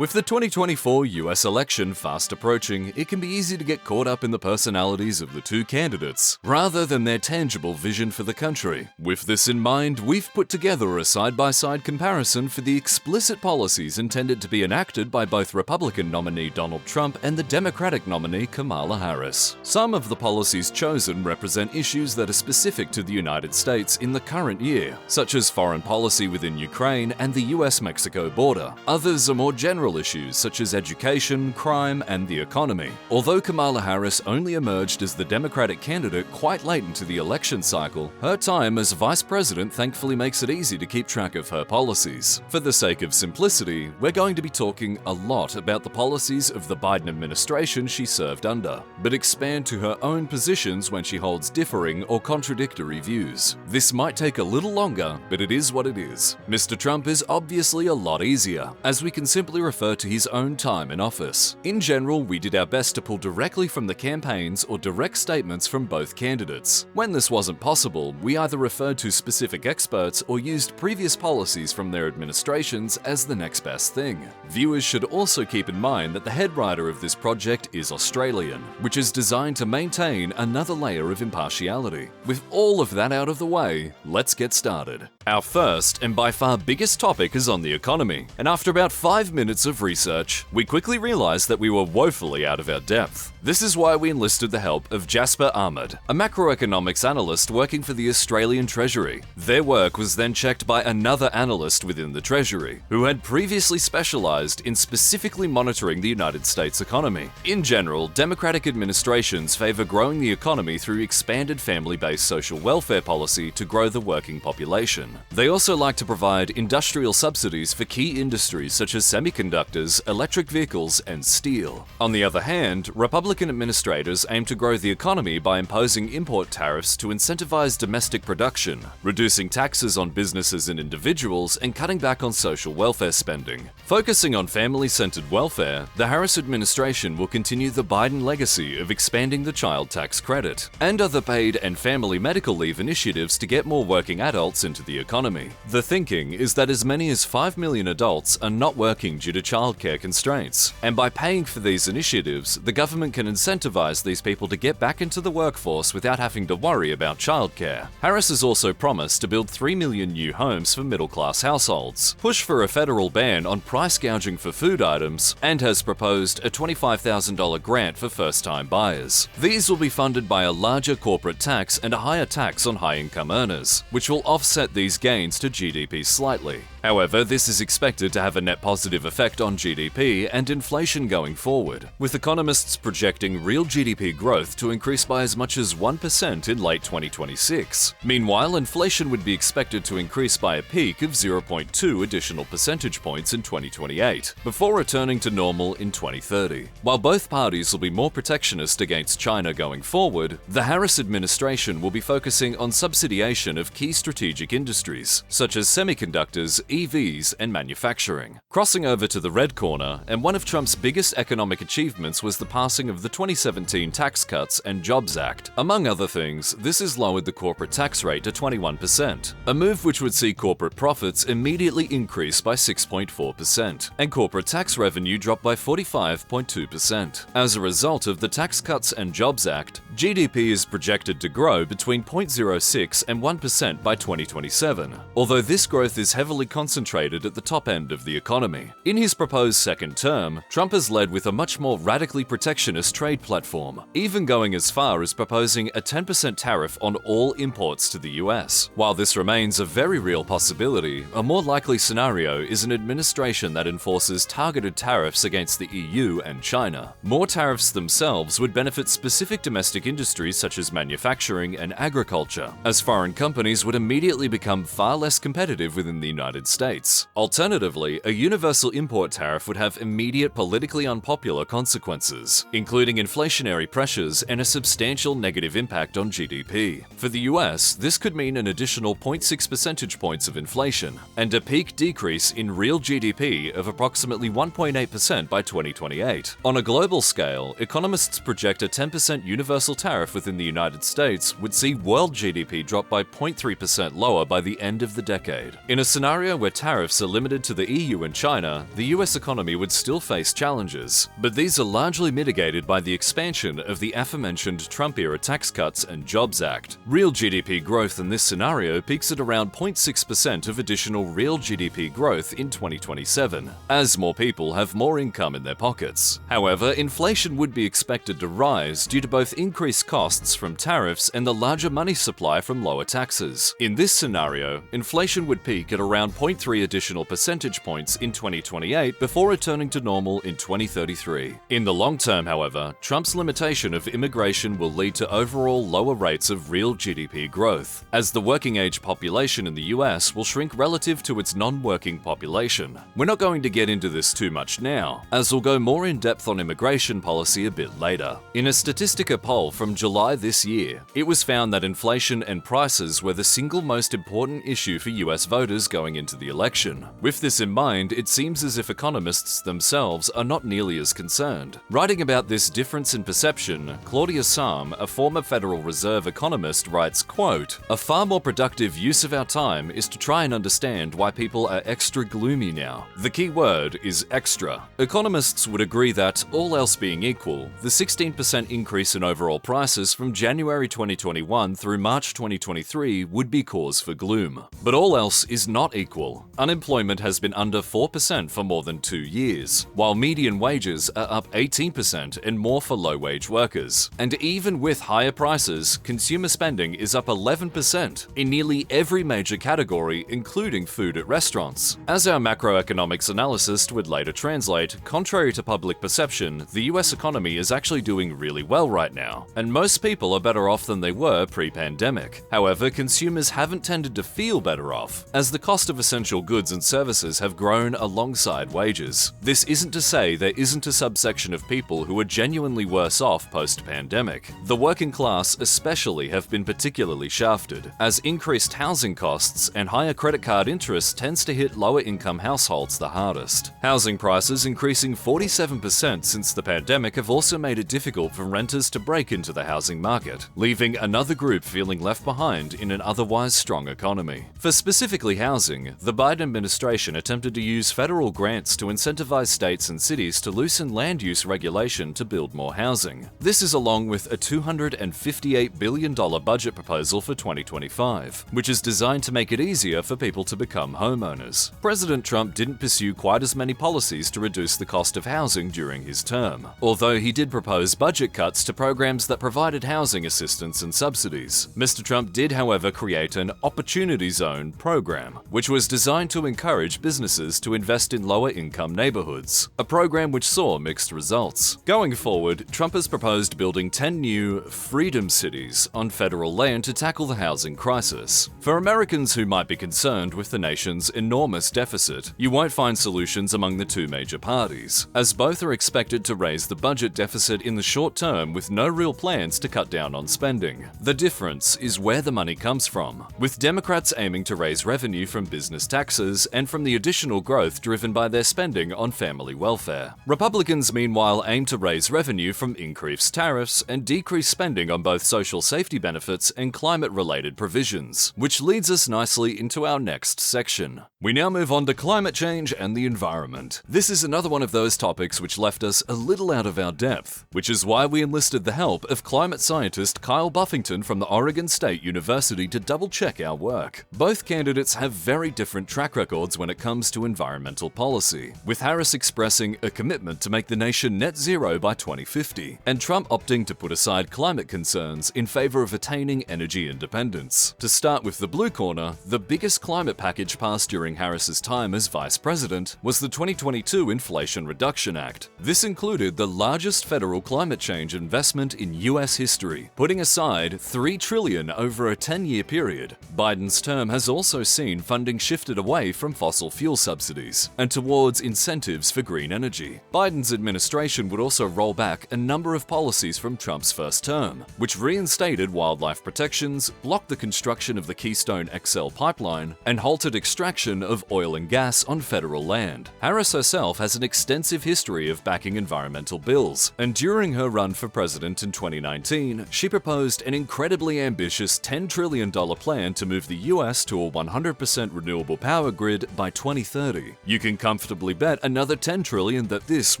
With the 2024 US election fast approaching, it can be easy to get caught up in the personalities of the two candidates, rather than their tangible vision for the country. With this in mind, we've put together a side-by-side comparison for the explicit policies intended to be enacted by both Republican nominee Donald Trump and the Democratic nominee Kamala Harris. Some of the policies chosen represent issues that are specific to the United States in the current year, such as foreign policy within Ukraine and the US-Mexico border. Others are more general issues such as education, crime, and the economy. Although Kamala Harris only emerged as the Democratic candidate quite late into the election cycle, her time as vice president thankfully makes it easy to keep track of her policies. For the sake of simplicity, we're going to be talking a lot about the policies of the Biden administration she served under, but expand to her own positions when she holds differing or contradictory views. This might take a little longer, but it is what it is. Mr. Trump is obviously a lot easier, as we can simply refer to his own time in office. In general, we did our best to pull directly from the campaigns or direct statements from both candidates. When this wasn't possible, we either referred to specific experts or used previous policies from their administrations as the next best thing. Viewers should also keep in mind that the head writer of this project is Australian, which is designed to maintain another layer of impartiality. With all of that out of the way, let's get started. Our first and by far biggest topic is on the economy, and after about 5 minutes of research, we quickly realized that we were woefully out of our depth. This is why we enlisted the help of Jasper Ahmad, a macroeconomics analyst working for the Australian Treasury. Their work was then checked by another analyst within the Treasury, who had previously specialized in specifically monitoring the United States economy. In general, Democratic administrations favor growing the economy through expanded family-based social welfare policy to grow the working population. They also like to provide industrial subsidies for key industries such as semiconductors, electric vehicles, and steel. On the other hand, Republican administrators aim to grow the economy by imposing import tariffs to incentivize domestic production, reducing taxes on businesses and individuals, and cutting back on social welfare spending. Focusing on family-centered welfare, the Harris administration will continue the Biden legacy of expanding the child tax credit and other paid and family medical leave initiatives to get more working adults into the economy. The thinking is that as many as 5 million adults are not working due to childcare constraints, and by paying for these initiatives, the government can incentivize these people to get back into the workforce without having to worry about childcare. Harris has also promised to build 3 million new homes for middle-class households, push for a federal ban on price gouging for food items, and has proposed a $25,000 grant for first-time buyers. These will be funded by a larger corporate tax and a higher tax on high-income earners, which will offset these gains to GDP slightly. However, this is expected to have a net positive effect on GDP and inflation going forward, with economists projecting real GDP growth to increase by as much as 1% in late 2026. Meanwhile, inflation would be expected to increase by a peak of 0.2 additional percentage points in 2028, before returning to normal in 2030. While both parties will be more protectionist against China going forward, the Harris administration will be focusing on subsidiation of key strategic industries, such as semiconductors, EVs, and manufacturing. Crossing over to the red corner, and one of Trump's biggest economic achievements was the passing of the 2017 Tax Cuts and Jobs Act. Among other things, this has lowered the corporate tax rate to 21%, a move which would see corporate profits immediately increase by 6.4%, and corporate tax revenue drop by 45.2%. As a result of the Tax Cuts and Jobs Act, GDP is projected to grow between 0.06 and 1% by 2027, although this growth is heavily concentrated at the top end of the economy. In his proposed second term, Trump has led with a much more radically protectionist trade platform, even going as far as proposing a 10% tariff on all imports to the US. While this remains a very real possibility, a more likely scenario is an administration that enforces targeted tariffs against the EU and China. More tariffs themselves would benefit specific domestic industries such as manufacturing and agriculture, as foreign companies would immediately become far less competitive within the United States. Alternatively, a universal import tariff would have immediate politically unpopular consequences, including inflationary pressures and a substantial negative impact on GDP. For the US, this could mean an additional 0.6 percentage points of inflation and a peak decrease in real GDP of approximately 1.8% by 2028. On a global scale, economists project a 10% universal tariff within the United States would see world GDP drop by 0.3% lower by the end of the decade. In a scenario where tariffs are limited to the EU and China, the US economy would still face challenges, but these are largely mitigated by the expansion of the aforementioned Trump-era Tax Cuts and Jobs Act. Real GDP growth in this scenario peaks at around 0.6% of additional real GDP growth in 2027, as more people have more income in their pockets. However, inflation would be expected to rise due to both increased costs from tariffs and the larger money supply from lower taxes. In this scenario, inflation would peak at around 0.3 additional percentage points in 2028 before returning to normal in 2033. In the long term, however, Trump's limitation of immigration will lead to overall lower rates of real GDP growth, as the working age population in the US will shrink relative to its non-working population. We're not going to get into this too much now, as we'll go more in depth on immigration policy a bit later. In a Statistica poll from July this year, it was found that inflation and prices were the single most important issue for US voters going into the election. With this in mind, it seems as if economists themselves are not nearly as concerned. Writing about this difference in perception, Claudia Sahm, a former Federal Reserve economist, writes, quote, "A far more productive use of our time is to try and understand why people are extra gloomy now. The key word is extra." Economists would agree that, all else being equal, the 16% increase in overall prices from January 2021 through March 2023 would be cause for gloom. But all else is not equal. Unemployment has been under 4% for more than 2 years, while median wages are up 18% and more for low-wage workers. And even with higher prices, consumer spending is up 11% in nearly every major category, including food at restaurants. As our macroeconomics analyst would later translate, contrary to public perception, the US economy is actually doing really well right now, and most people are better off than they were pre-pandemic. However, consumers haven't tended to feel better off, as the cost of essential goods and services have grown alongside wages. This isn't to say there isn't a subsection of people who are genuinely worse off post-pandemic. The working class especially have been particularly shafted, as increased housing costs and higher credit card interest tends to hit lower-income households the hardest. Housing prices increasing 47% since the pandemic have also made it difficult for renters to break into the housing market, leaving another group feeling left behind in an otherwise strong economy. For specifically housing, the Biden administration attempted to use federal grants to incentivize states and cities to loosen land use regulation to build more housing. This is along with a $258 billion budget proposal for 2025, which is designed to make it easier for people to become homeowners. President Trump didn't pursue quite as many policies to reduce the cost of housing during his term, although he did propose budget cuts to programs that provided housing assistance and subsidies. Mr. Trump did, however, create an Opportunity Zone program, which was designed to encourage businesses to invest in lower-income neighborhoods, a program which saw mixed results. Going forward, Trump has proposed building 10 new Freedom Cities on federal land to tackle the housing crisis. For Americans who might be concerned with the nation's enormous deficit, you won't find solutions among the two major parties, as both are expected to raise the budget deficit in the short term with no real plans to cut down on spending. The difference is where the money comes from, with Democrats aiming to raise revenue from business taxes and from the additional growth driven by their spending on family welfare. Republicans, meanwhile, aim to raise revenue from increased tariffs and decrease spending on both social safety benefits and climate-related provisions, which leads us nicely into our next section. We now move on to climate change and the environment. This is another one of those topics which left us a little out of our depth, which is why we enlisted the help of climate scientist Kyle Buffington from the Oregon State University to double-check our work. Both candidates have very different track records when it comes to environmental policy, with Harris expressing a commitment to make the nation net zero by 2050, and Trump opting to put aside climate concerns in favor of attaining energy independence. To start with the blue corner, the biggest climate package passed during Harris's time as vice president was the 2022 Inflation Reduction Act. This included the largest federal climate change investment in US history, putting aside $3 trillion over a 10-year period. Biden's term has also seen funding shifted away from fossil fuel subsidies and towards incentives for green energy. Biden's administration would also roll back a number of policies from Trump's first term, which reinstated wildlife protections, blocked the construction of the Keystone XL pipeline, and halted extraction of oil and gas on federal land. Harris herself has an extensive history of backing environmental bills, and during her run for president in 2019, she proposed an incredibly ambitious $10 trillion plan to move the US to a 100% renewable renewable power grid by 2030. You can comfortably bet another $10 trillion that this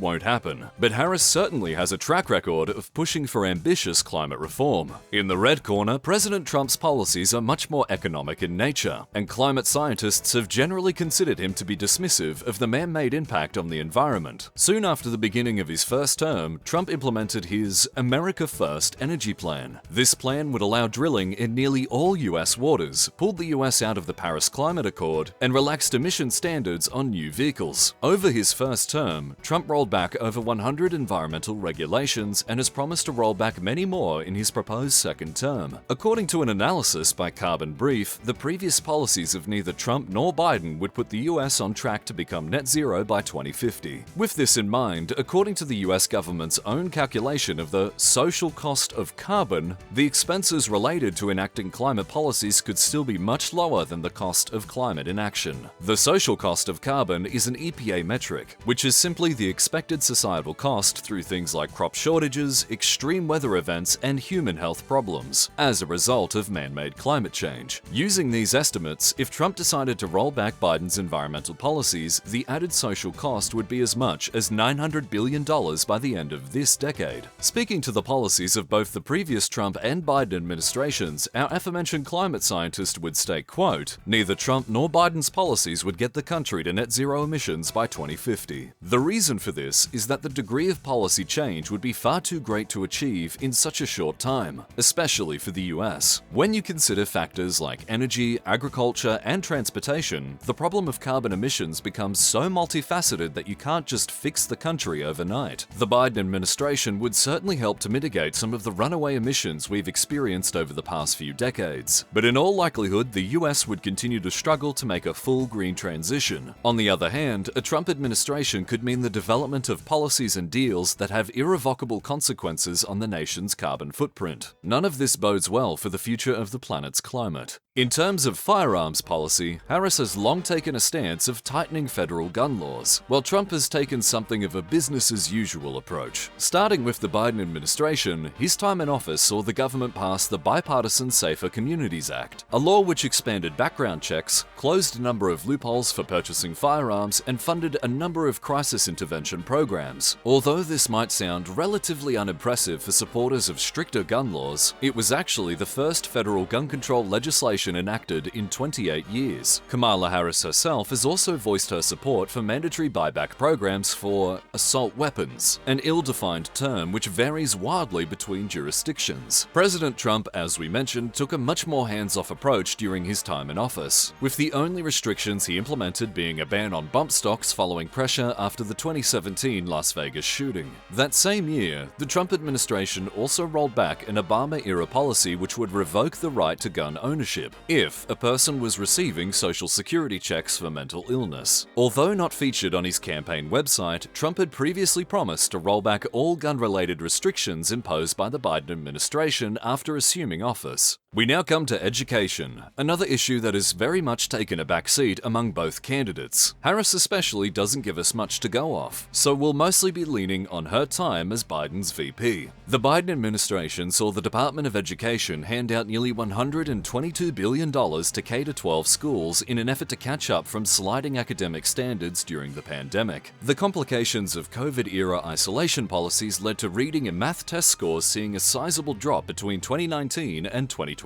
won't happen. But Harris certainly has a track record of pushing for ambitious climate reform. In the red corner, President Trump's policies are much more economic in nature, and climate scientists have generally considered him to be dismissive of the man-made impact on the environment. Soon after the beginning of his first term, Trump implemented his America First energy plan. This plan would allow drilling in nearly all US waters, pulled the US out of the Paris Climate Accord, and relaxed emission standards on new vehicles. Over his first term, Trump rolled back over 100 environmental regulations and has promised to roll back many more in his proposed second term. According to an analysis by Carbon Brief, the previous policies of neither Trump nor Biden would put the US on track to become net zero by 2050. With this in mind, according to the US government's own calculation of the social cost of carbon, the expenses related to enacting climate policies could still be much lower than the cost of climate inaction. The social cost of carbon is an EPA metric, which is simply the expected societal cost through things like crop shortages, extreme weather events, and human health problems as a result of man-made climate change. Using these estimates, if Trump decided to roll back Biden's environmental policies, the added social cost would be as much as $900 billion by the end of this decade. Speaking to the policies of both the previous Trump and Biden administrations, our aforementioned climate scientist would state, quote, "Neither Trump nor Biden's policies would get the country to net zero emissions by 2050. The reason for this is that the degree of policy change would be far too great to achieve in such a short time, especially for the US. When you consider factors like energy, agriculture, and transportation, the problem of carbon emissions becomes so multifaceted that you can't just fix the country overnight. The Biden administration would certainly help to mitigate some of the runaway emissions we've experienced over the past few decades, but in all likelihood, the US would continue to struggle to make a full green transition. On the other hand, a Trump administration could mean the development of policies and deals that have irrevocable consequences on the nation's carbon footprint. None of this bodes well for the future of the planet's climate. In terms of firearms policy, Harris has long taken a stance of tightening federal gun laws, while Trump has taken something of a business-as-usual approach. Starting with the Biden administration, his time in office saw the government pass the Bipartisan Safer Communities Act, a law which expanded background checks, closed a number of loopholes for purchasing firearms, and funded a number of crisis intervention programs. Although this might sound relatively unimpressive for supporters of stricter gun laws, it was actually the first federal gun control legislation enacted in 28 years. Kamala Harris herself has also voiced her support for mandatory buyback programs for assault weapons, an ill-defined term which varies wildly between jurisdictions. President Trump, as we mentioned, took a much more hands-off approach during his time in office, with the only restrictions he implemented being a ban on bump stocks following pressure after the 2017 Las Vegas shooting. That same year, the Trump administration also rolled back an Obama-era policy which would revoke the right to gun ownership if a person was receiving Social Security checks for mental illness. Although not featured on his campaign website, Trump had previously promised to roll back all gun-related restrictions imposed by the Biden administration after assuming office. We now come to education, another issue that has very much taken a backseat among both candidates. Harris especially doesn't give us much to go off, so we'll mostly be leaning on her time as Biden's VP. The Biden administration saw the Department of Education hand out nearly $122 billion to K-12 schools in an effort to catch up from sliding academic standards during the pandemic. The complications of COVID-era isolation policies led to reading and math test scores seeing a sizable drop between 2019 and 2021.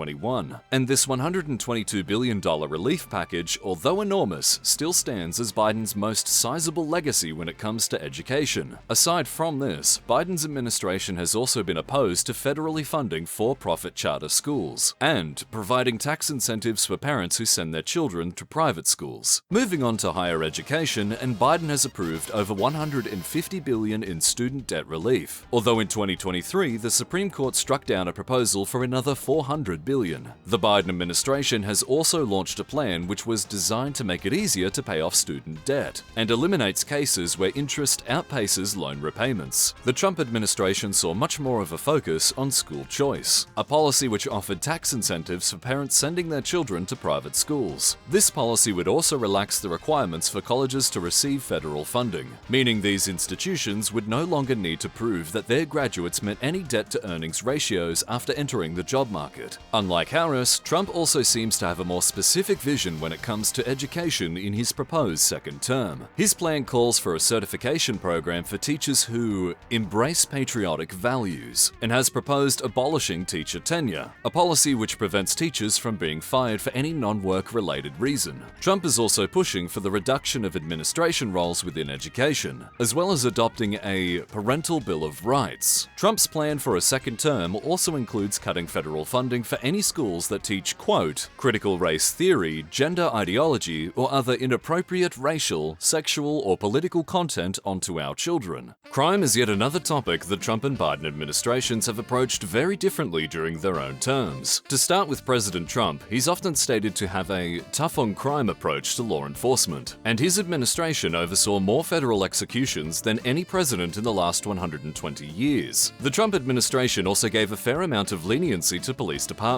And this $122 billion relief package, although enormous, still stands as Biden's most sizable legacy when it comes to education. Aside from this, Biden's administration has also been opposed to federally funding for-profit charter schools and providing tax incentives for parents who send their children to private schools. Moving on to higher education, and Biden has approved over $150 billion in student debt relief, although in 2023 the Supreme Court struck down a proposal for another $400 billion. The Biden administration has also launched a plan which was designed to make it easier to pay off student debt and eliminates cases where interest outpaces loan repayments. The Trump administration saw much more of a focus on school choice, a policy which offered tax incentives for parents sending their children to private schools. This policy would also relax the requirements for colleges to receive federal funding, meaning these institutions would no longer need to prove that their graduates met any debt-to-earnings ratios after entering the job market. Unlike Harris, Trump also seems to have a more specific vision when it comes to education in his proposed second term. His plan calls for a certification program for teachers who embrace patriotic values and has proposed abolishing teacher tenure, a policy which prevents teachers from being fired for any non-work related reason. Trump is also pushing for the reduction of administration roles within education, as well as adopting a parental bill of rights. Trump's plan for a second term also includes cutting federal funding for any schools that teach, quote, critical race theory, gender ideology, or other inappropriate racial, sexual, or political content onto our children. Crime is yet another topic the Trump and Biden administrations have approached very differently during their own terms. To start with President Trump, he's often stated to have a tough-on-crime approach to law enforcement, and his administration oversaw more federal executions than any president in the last 120 years. The Trump administration also gave a fair amount of leniency to police departments,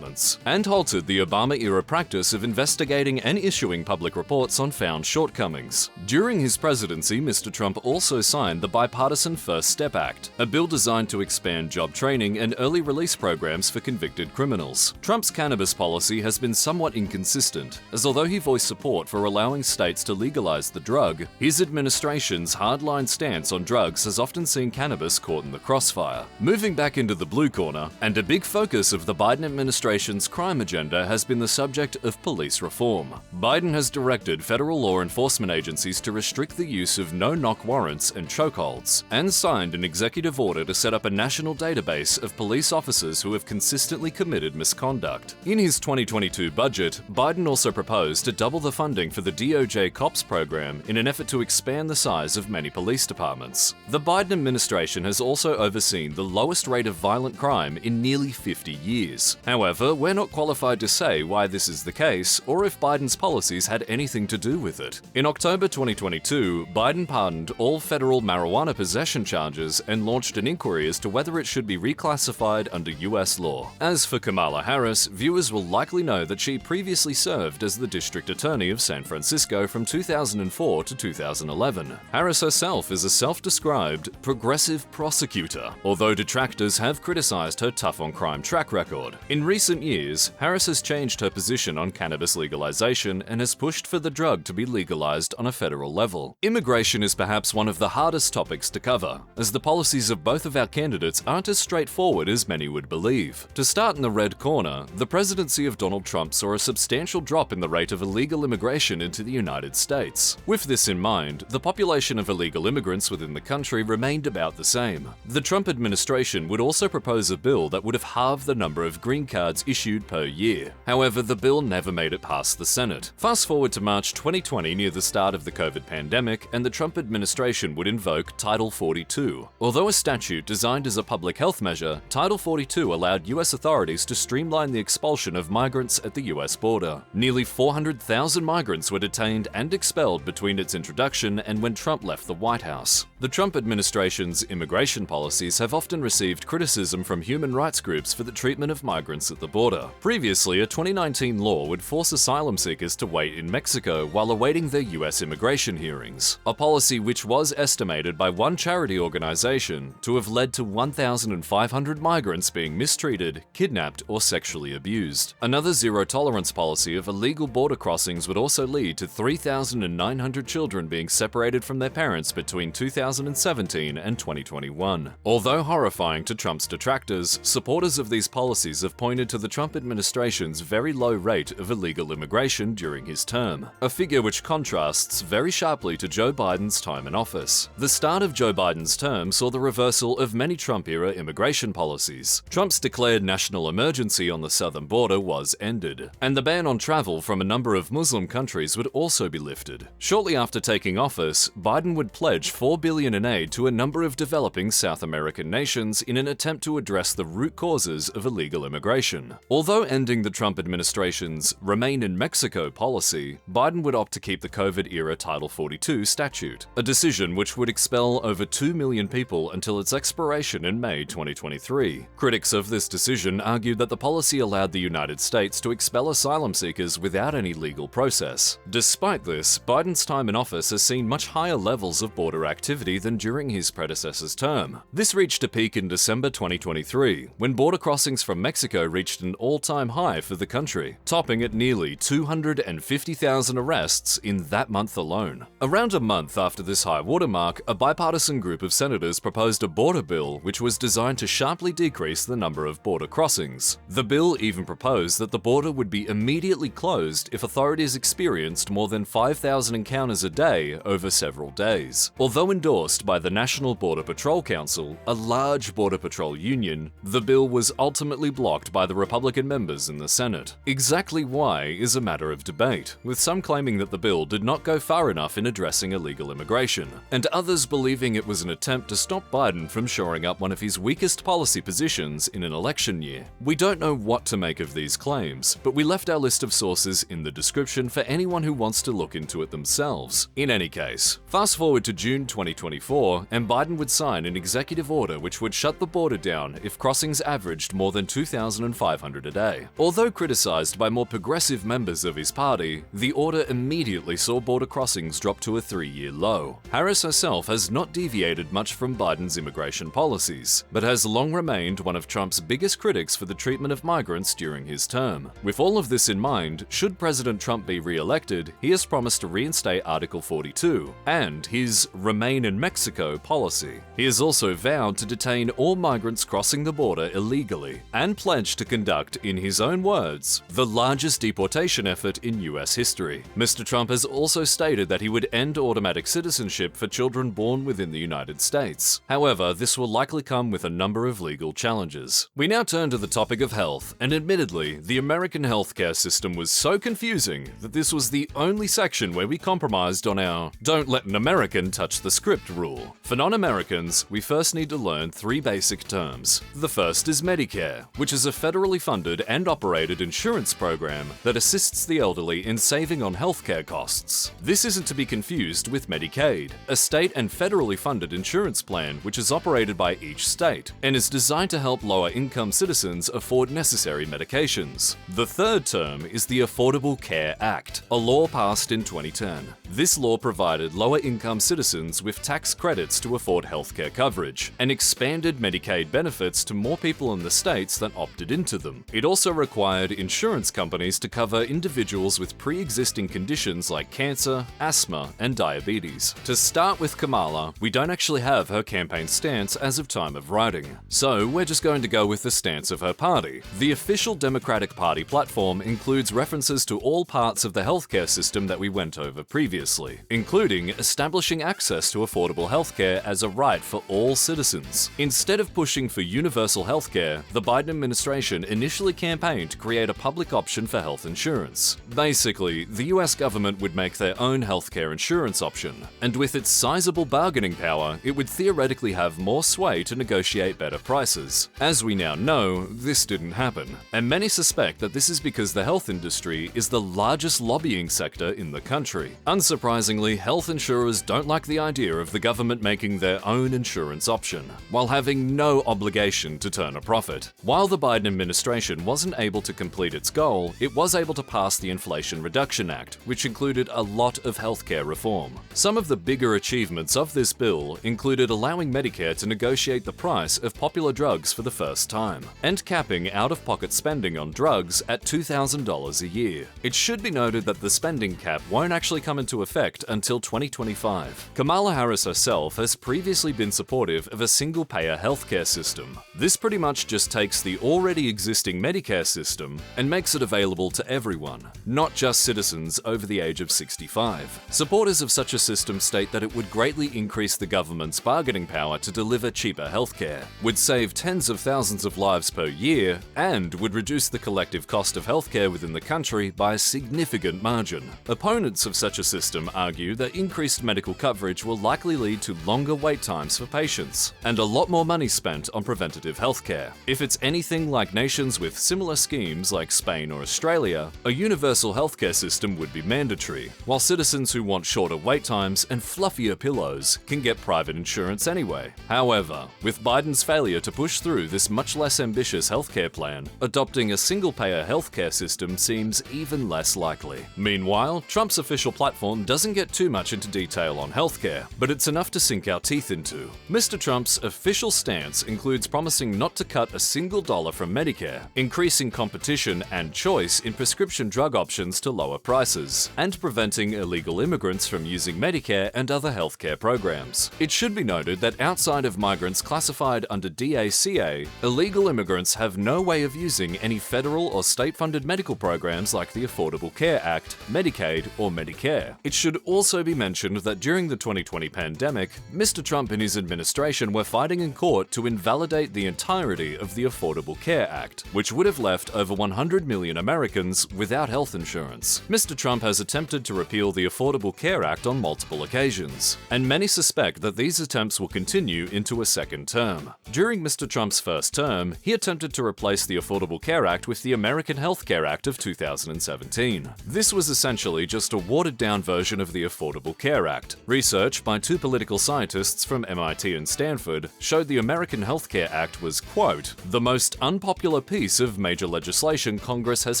and halted the Obama-era practice of investigating and issuing public reports on found shortcomings. During his presidency, Mr. Trump also signed the bipartisan First Step Act, a bill designed to expand job training and early release programs for convicted criminals. Trump's cannabis policy has been somewhat inconsistent, as although he voiced support for allowing states to legalize the drug, his administration's hardline stance on drugs has often seen cannabis caught in the crossfire. Moving back into the blue corner, and a big focus of the Biden administration's crime agenda has been the subject of police reform. Biden has directed federal law enforcement agencies to restrict the use of no-knock warrants and chokeholds, and signed an executive order to set up a national database of police officers who have consistently committed misconduct. In his 2022 budget, Biden also proposed to double the funding for the DOJ COPS program in an effort to expand the size of many police departments. The Biden administration has also overseen the lowest rate of violent crime in nearly 50 years. However, we're not qualified to say why this is the case or if Biden's policies had anything to do with it. In October 2022, Biden pardoned all federal marijuana possession charges and launched an inquiry as to whether it should be reclassified under US law. As for Kamala Harris, viewers will likely know that she previously served as the district attorney of San Francisco from 2004 to 2011. Harris herself is a self-described progressive prosecutor, although detractors have criticized her tough-on-crime track record. In recent years, Harris has changed her position on cannabis legalization and has pushed for the drug to be legalized on a federal level. Immigration is perhaps one of the hardest topics to cover, as the policies of both of our candidates aren't as straightforward as many would believe. To start in the red corner, the presidency of Donald Trump saw a substantial drop in the rate of illegal immigration into the United States. With this in mind, the population of illegal immigrants within the country remained about the same. The Trump administration would also propose a bill that would have halved the number of green cards issued per year. However, the bill never made it past the Senate. Fast forward to March 2020, near the start of the COVID pandemic, and the Trump administration would invoke Title 42. Although a statute designed as a public health measure, Title 42 allowed US authorities to streamline the expulsion of migrants at the US border. Nearly 400,000 migrants were detained and expelled between its introduction and when Trump left the White House. The Trump administration's immigration policies have often received criticism from human rights groups for the treatment of migrants at the border. Previously, a 2019 law would force asylum seekers to wait in Mexico while awaiting their US immigration hearings, a policy which was estimated by one charity organization to have led to 1,500 migrants being mistreated, kidnapped, or sexually abused. Another zero-tolerance policy of illegal border crossings would also lead to 3,900 children being separated from their parents between 2017 and 2021. Although horrifying to Trump's detractors, supporters of these policies have pointed to the Trump administration's very low rate of illegal immigration during his term, a figure which contrasts very sharply to Joe Biden's time in office. The start of Joe Biden's term saw the reversal of many Trump-era immigration policies. Trump's declared national emergency on the southern border was ended, and the ban on travel from a number of Muslim countries would also be lifted. Shortly after taking office, Biden would pledge $4 billion in aid to a number of developing South American nations in an attempt to address the root causes of illegal immigration. Although ending the Trump administration's Remain in Mexico policy, Biden would opt to keep the COVID-era Title 42 statute, a decision which would expel over 2 million people until its expiration in May 2023. Critics of this decision argued that the policy allowed the United States to expel asylum seekers without any legal process. Despite this, Biden's time in office has seen much higher levels of border activity than during his predecessor's term. This reached a peak in December 2023, when border crossings from Mexico reached reached an all-time high for the country, topping at nearly 250,000 arrests in that month alone. Around a month after this high watermark, a bipartisan group of senators proposed a border bill which was designed to sharply decrease the number of border crossings. The bill even proposed that the border would be immediately closed if authorities experienced more than 5,000 encounters a day over several days. Although endorsed by the National Border Patrol Council, a large border patrol union, the bill was ultimately blocked by the Republican members in the Senate. Exactly why is a matter of debate, with some claiming that the bill did not go far enough in addressing illegal immigration, and others believing it was an attempt to stop Biden from shoring up one of his weakest policy positions in an election year. We don't know what to make of these claims, but we left our list of sources in the description for anyone who wants to look into it themselves. In any case, fast forward to June 2024, and Biden would sign an executive order which would shut the border down if crossings averaged more than 2,500 a day. Although criticized by more progressive members of his party, the order immediately saw border crossings drop to a 3-year low. Harris herself has not deviated much from Biden's immigration policies, but has long remained one of Trump's biggest critics for the treatment of migrants during his term. With all of this in mind, should President Trump be re-elected, he has promised to reinstate Article 42 and his Remain in Mexico policy. He has also vowed to detain all migrants crossing the border illegally and pledged to conduct, in his own words, the largest deportation effort in US history. Mr. Trump has also stated that he would end automatic citizenship for children born within the United States. However, this will likely come with a number of legal challenges. We now turn to the topic of health, and admittedly, the American healthcare system was so confusing that this was the only section where we compromised on our "don't let an American touch the script" rule. For non-Americans, we first need to learn 3 basic terms. The first is Medicare, which is a federally funded and operated insurance program that assists the elderly in saving on healthcare costs. This isn't to be confused with Medicaid, a state and federally funded insurance plan which is operated by each state and is designed to help lower-income citizens afford necessary medications. The third term is the Affordable Care Act, a law passed in 2010. This law provided lower-income citizens with tax credits to afford healthcare coverage and expanded Medicaid benefits to more people in the states that opted into them. It also required insurance companies to cover individuals with pre-existing conditions like cancer, asthma, and diabetes. To start with Kamala, we don't actually have her campaign stance as of time of writing, so we're just going to go with the stance of her party. The official Democratic Party platform includes references to all parts of the healthcare system that we went over previously, including establishing access to affordable healthcare as a right for all citizens. Instead of pushing for universal healthcare, the Biden administration initially campaigned to create a public option for health insurance. Basically, the US government would make their own healthcare insurance option, and with its sizable bargaining power, it would theoretically have more sway to negotiate better prices. As we now know, this didn't happen, and many suspect that this is because the health industry is the largest lobbying sector in the country. Unsurprisingly, health insurers don't like the idea of the government making their own insurance option, while having no obligation to turn a profit. While the Biden administration wasn't able to complete its goal, it was able to pass the Inflation Reduction Act, which included a lot of healthcare reform. Some of the bigger achievements of this bill included allowing Medicare to negotiate the price of popular drugs for the first time, and capping out-of-pocket spending on drugs at $2,000 a year. It should be noted that the spending cap won't actually come into effect until 2025. Kamala Harris herself has previously been supportive of a single-payer healthcare system. This pretty much just takes the already existing Medicare system and makes it available to everyone, not just citizens over the age of 65. Supporters of such a system state that it would greatly increase the government's bargaining power to deliver cheaper healthcare, would save tens of thousands of lives per year, and would reduce the collective cost of healthcare within the country by a significant margin. Opponents of such a system argue that increased medical coverage will likely lead to longer wait times for patients, and a lot more money spent on preventative healthcare. If it's anything like nations with similar schemes like Spain or Australia, a universal healthcare system would be mandatory, while citizens who want shorter wait times and fluffier pillows can get private insurance anyway. However, with Biden's failure to push through this much less ambitious healthcare plan, adopting a single-payer healthcare system seems even less likely. Meanwhile, Trump's official platform doesn't get too much into detail on healthcare, but it's enough to sink our teeth into. Mr. Trump's official stance includes promising not to cut a single dollar from Medicare Medicare, increasing competition and choice in prescription drug options to lower prices, and preventing illegal immigrants from using Medicare and other healthcare programs. It should be noted that outside of migrants classified under DACA, illegal immigrants have no way of using any federal or state-funded medical programs like the Affordable Care Act, Medicaid, or Medicare. It should also be mentioned that during the 2020 pandemic, Mr. Trump and his administration were fighting in court to invalidate the entirety of the Affordable Care Act, which would have left over 100 million Americans without health insurance. Mr. Trump has attempted to repeal the Affordable Care Act on multiple occasions, and many suspect that these attempts will continue into a second term. During Mr. Trump's first term, he attempted to replace the Affordable Care Act with the American Health Care Act of 2017. This was essentially just a watered-down version of the Affordable Care Act. Research by two political scientists from MIT and Stanford showed the American Health Care Act was, quote, the most unpopular piece of major legislation Congress has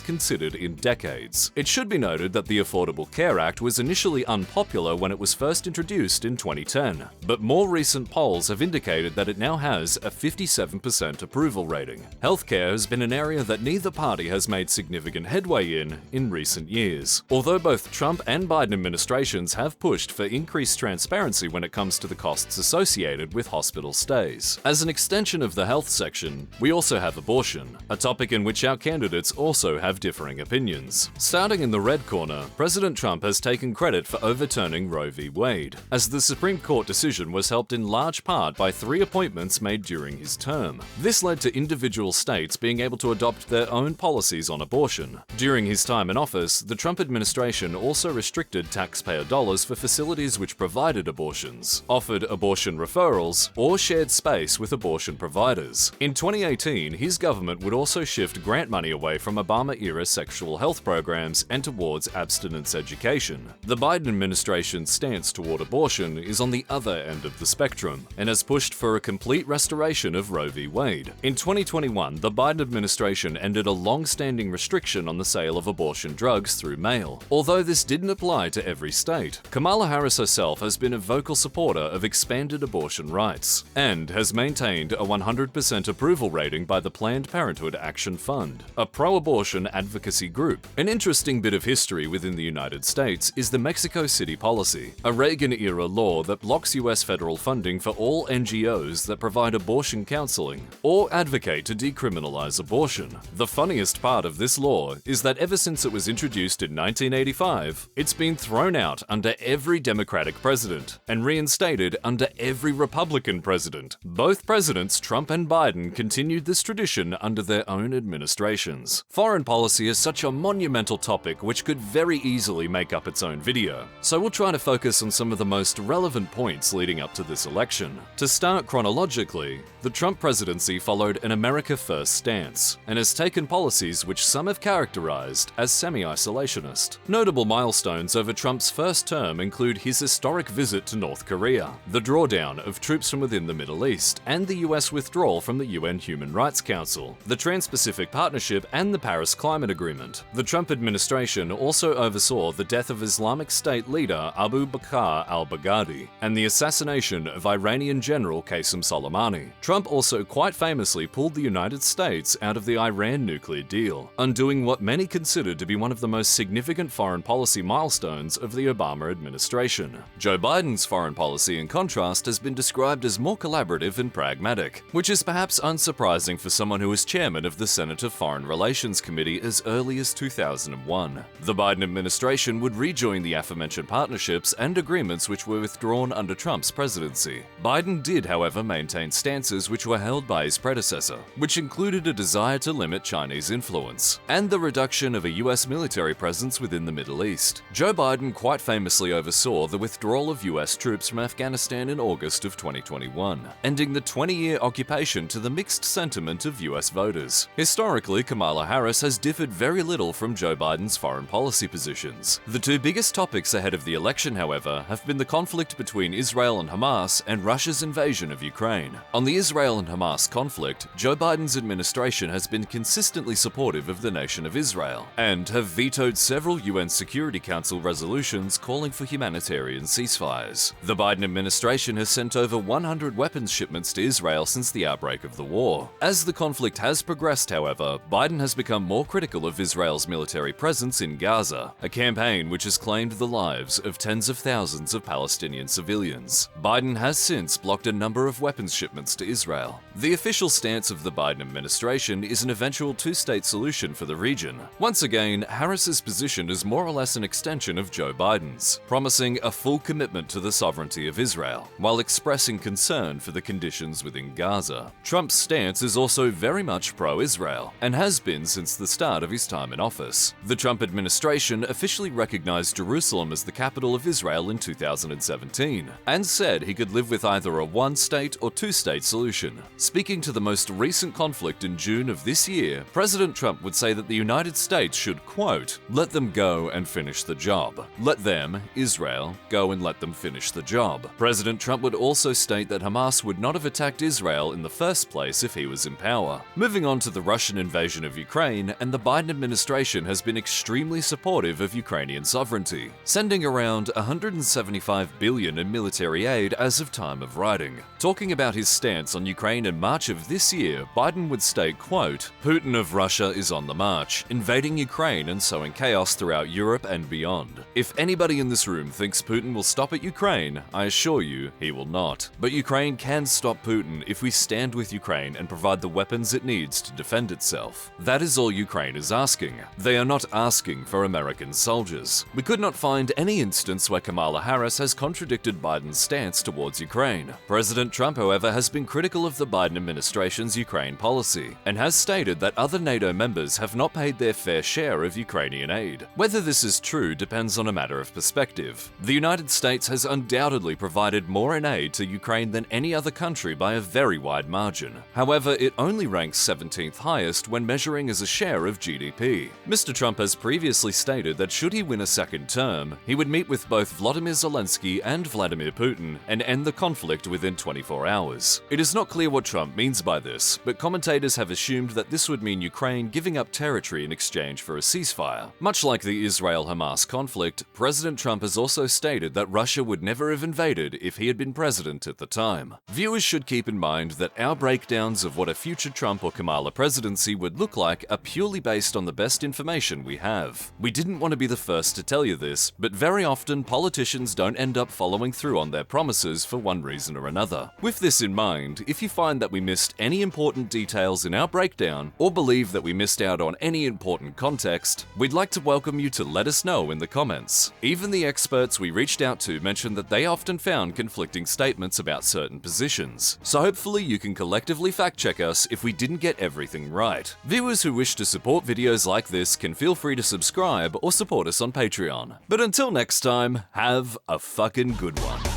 considered in decades. It should be noted that the Affordable Care Act was initially unpopular when it was first introduced in 2010, but more recent polls have indicated that it now has a 57% approval rating. Healthcare has been an area that neither party has made significant headway in recent years, although both Trump and Biden administrations have pushed for increased transparency when it comes to the costs associated with hospital stays. As an extension of the health section, we also have abortion, a topic in which our candidates also have differing opinions. Starting in the red corner, President Trump has taken credit for overturning Roe v. Wade, as the Supreme Court decision was helped in large part by 3 appointments made during his term. This led to individual states being able to adopt their own policies on abortion. During his time in office, the Trump administration also restricted taxpayer dollars for facilities which provided abortions, offered abortion referrals, or shared space with abortion providers. In 2018, his government would also shift grant money away from Obama-era sexual health programs and towards abstinence education. The Biden administration's stance toward abortion is on the other end of the spectrum and has pushed for a complete restoration of Roe v. Wade. In 2021, the Biden administration ended a long-standing restriction on the sale of abortion drugs through mail. Although this didn't apply to every state, Kamala Harris herself has been a vocal supporter of expanded abortion rights and has maintained a 100% approval rating by the Planned Parenthood Action Fund, a pro-abortion advocacy group. An interesting bit of history within the United States is the Mexico City policy, a Reagan-era law that blocks U.S. federal funding for all NGOs that provide abortion counseling or advocate to decriminalize abortion. The funniest part of this law is that ever since it was introduced in 1985, it's been thrown out under every Democratic president and reinstated under every Republican president. Both presidents, Trump and Biden, continued this tradition under their own administrations. Foreign policy is such a monumental topic which could very easily make up its own video, so we'll try to focus on some of the most relevant points leading up to this election. To start chronologically, the Trump presidency followed an America First stance and has taken policies which some have characterized as semi-isolationist. Notable milestones over Trump's first term include his historic visit to North Korea, the drawdown of troops from within the Middle East, and the US withdrawal from the UN Human Rights Council, the Trans-Pacific Partnership, and the Paris Climate Agreement. The Trump administration also oversaw the death of Islamic State leader Abu Bakr al-Baghdadi and the assassination of Iranian General Qasem Soleimani. Trump also quite famously pulled the United States out of the Iran nuclear deal, undoing what many considered to be one of the most significant foreign policy milestones of the Obama administration. Joe Biden's foreign policy, in contrast, has been described as more collaborative and pragmatic, which is perhaps unsurprising for someone who was chairman of the Senate Foreign Relations Committee as early as 2001. The Biden administration would rejoin the aforementioned partnerships and agreements which were withdrawn under Trump's presidency. Biden did, however, maintain stances which were held by his predecessor, which included a desire to limit Chinese influence and the reduction of a US military presence within the Middle East. Joe Biden quite famously oversaw the withdrawal of US troops from Afghanistan in August of 2021, ending the 20-year occupation to the mixed sentiment of US voters. Historically, Kamala Harris has differed very little from Joe Biden's foreign policy positions. The two biggest topics ahead of the election, however, have been the conflict between Israel and Hamas and Russia's invasion of Ukraine. On the Israel and Hamas conflict, Joe Biden's administration has been consistently supportive of the nation of Israel and have vetoed several UN Security Council resolutions calling for humanitarian ceasefires. The Biden administration has sent over 100 weapons shipments to Israel since the outbreak of the war. As the conflict conflict has progressed, however, Biden has become more critical of Israel's military presence in Gaza, a campaign which has claimed the lives of tens of thousands of Palestinian civilians. Biden has since blocked a number of weapons shipments to Israel. The official stance of the Biden administration is an eventual two-state solution for the region. Once again, Harris's position is more or less an extension of Joe Biden's, promising a full commitment to the sovereignty of Israel, while expressing concern for the conditions within Gaza. Trump's stance is also very much pro-Israel, and has been since the start of his time in office. The Trump administration officially recognized Jerusalem as the capital of Israel in 2017, and said he could live with either a one-state or two-state solution. Speaking to the most recent conflict in June of this year, President Trump would say that the United States should, quote, let them go and finish the job. Let them, Israel, go and let them finish the job. President Trump would also state that Hamas would not have attacked Israel in the first place if he was in power. Moving on to the Russian invasion of Ukraine, and the Biden administration has been extremely supportive of Ukrainian sovereignty, sending around $175 billion in military aid as of time of writing. Talking about his stance on Ukraine in March of this year, Biden would state, quote, Putin of Russia is on the march, invading Ukraine and sowing chaos throughout Europe and beyond. If anybody in this room thinks Putin will stop at Ukraine, I assure you he will not. But Ukraine can stop Putin if we stand with Ukraine and provide the weapons it needs to defend itself. That is all Ukraine is asking. They are not asking for American soldiers. We could not find any instance where Kamala Harris has contradicted Biden's stance towards Ukraine. President Trump, however, has been critical of the Biden administration's Ukraine policy, and has stated that other NATO members have not paid their fair share of Ukrainian aid. Whether this is true depends on a matter of perspective. The United States has undoubtedly provided more in aid to Ukraine than any other country by a very wide margin. However, it only ranks 17th highest when measuring as a share of GDP. Mr. Trump has previously stated that should he win a second term, he would meet with both Volodymyr Zelensky and Vladimir Putin and end the conflict within 24 hours. It is not clear what Trump means by this, but commentators have assumed that this would mean Ukraine giving up territory in exchange for a ceasefire. Much like the Israel-Hamas conflict, President Trump has also stated that Russia would never have invaded if he had been president at the time. Viewers should keep in mind that our breakdowns of what a future Trump or Kamala presidency would look like are purely based on the best information we have. We didn't want to be the first to tell you this, but very often politicians don't end up following through on their promises for one reason or another. With this in mind, if you find that we missed any important details in our breakdown, or believe that we missed out on any important context, we'd like to welcome you to let us know in the comments. Even the experts we reached out to mentioned that they often found conflicting statements about certain positions, so hopefully you can collectively fact-check us if we didn't get everything right. Viewers who wish to support videos like this can feel free to subscribe or support us on Patreon. But until next time, have a fucking good one.